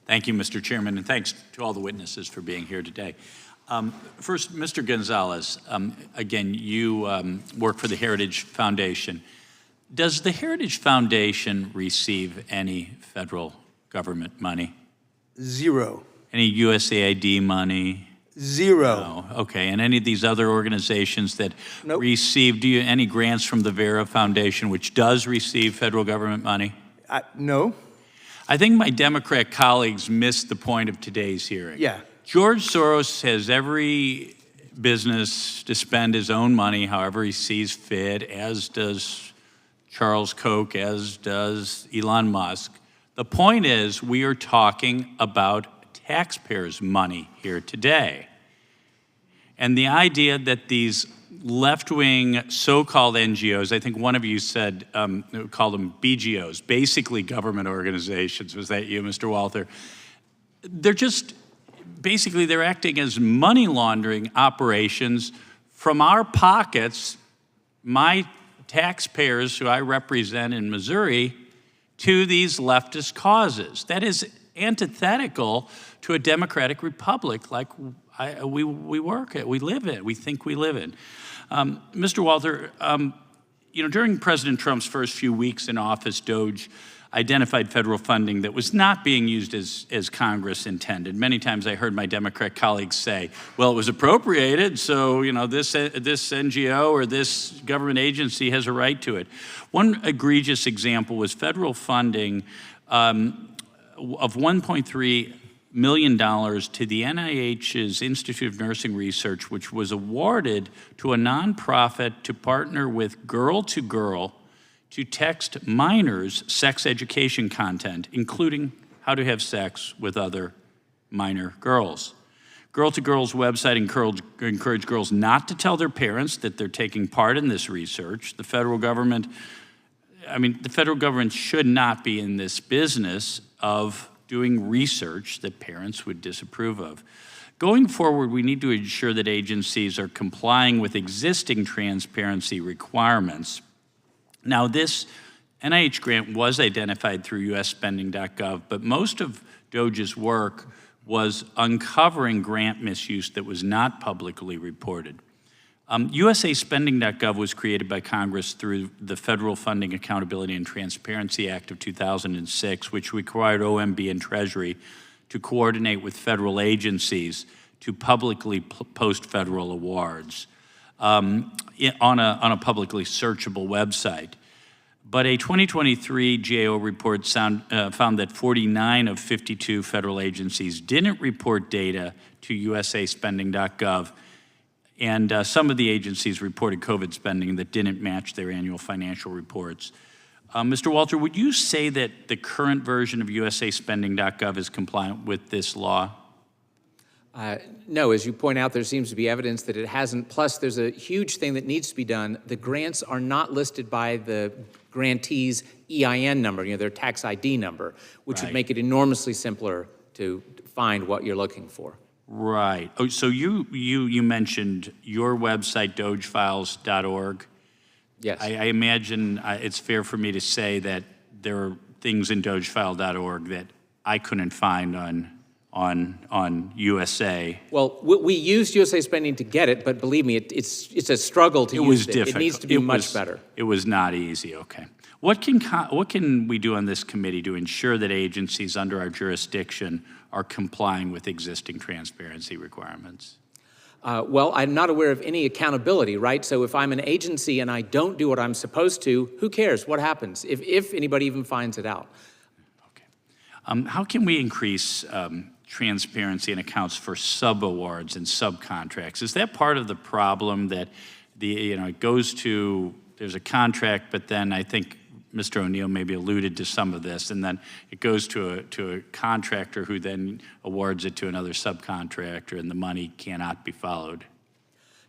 Thank you, Mr. Chairman, and thanks to all the witnesses for being here today. First, Mr. Gonzalez, again, you work for the Heritage Foundation. Does the Heritage Foundation receive any federal government money? Zero. Any USAID money? Zero. No. Okay. And any of these other organizations that Nope. receive, any grants from the Vera Foundation, which does receive federal government money? No. I think my Democrat colleagues missed the point of today's hearing. Yeah. George Soros has every business to spend his own money however he sees fit, as does Charles Koch, as does Elon Musk. The point is, we are talking about taxpayers' money here today. And the idea that these left-wing so-called NGOs, I think one of you said, called them BGOs, basically government organizations. Was that you, Mr. Walther? They're just, basically they're acting as money laundering operations from our pockets, my taxpayers who I represent in Missouri, to these leftist causes. That is antithetical to a democratic republic like we work at, we live in, we think we live in. Mr. Walther, during President Trump's first few weeks in office, DOJ identified federal funding that was not being used as Congress intended. Many times I heard my Democrat colleagues say, well, it was appropriated, so this NGO or this government agency has a right to it. One egregious example was federal funding of $1.3 million to the NIH's Institute of Nursing Research, which was awarded to a nonprofit to partner with Girl to Girl to text minors sex education content, including how to have sex with other minor girls. Girl to Girl's website encouraged girls not to tell their parents that they're taking part in this research. The federal government should not be in this business of doing research that parents would disapprove of. Going forward, we need to ensure that agencies are complying with existing transparency requirements. Now, this NIH grant was identified through usspending.gov, but most of DOJ's work was uncovering grant misuse that was not publicly reported. USAspending.gov was created by Congress through the Federal Funding Accountability and Transparency Act of 2006, which required OMB and Treasury to coordinate with federal agencies to publicly post federal awards on a publicly searchable website. But a 2023 GAO report found that 49 of 52 federal agencies didn't report data to USAspending.gov, and some of the agencies reported COVID spending that didn't match their annual financial reports. Mr. Walter, would you say that the current version of USAspending.gov is compliant with this law? No, as you point out, there seems to be evidence that it hasn't. Plus, there's a huge thing that needs to be done. The grants are not listed by the grantee's EIN number, their tax ID number, which would make it enormously simpler to find what you're looking for. Right. Oh, so you mentioned your website, dogefiles.org. Yes. I imagine it's fair for me to say that there are things in dogefile.org that I couldn't find on USA. Well, we used USA Spending to get it, but believe me, it's a struggle to use it. It needs to be much better. It was not easy. Okay. What can we do on this committee to ensure that agencies under our jurisdiction are complying with existing transparency requirements? Well, I'm not aware of any accountability, right? So if I'm an agency and I don't do what I'm supposed to, who cares? What happens if anybody even finds it out? Okay. How can we increase transparency in accounts for sub-awards and subcontracts? Is that part of the problem that it goes to, there's a contract, but then I think Mr. O'Neill maybe alluded to some of this, and then it goes to a contractor who then awards it to another subcontractor, and the money cannot be followed.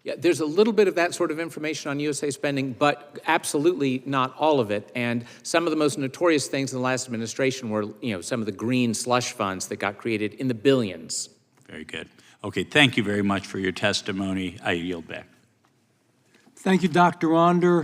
Yeah, there's a little bit of that sort of information on USA Spending, but absolutely not all of it. And some of the most notorious things in the last administration were, some of the green slush funds that got created in the billions. Very good. Okay, thank you very much for your testimony. I yield back. Thank you, Dr. Onder.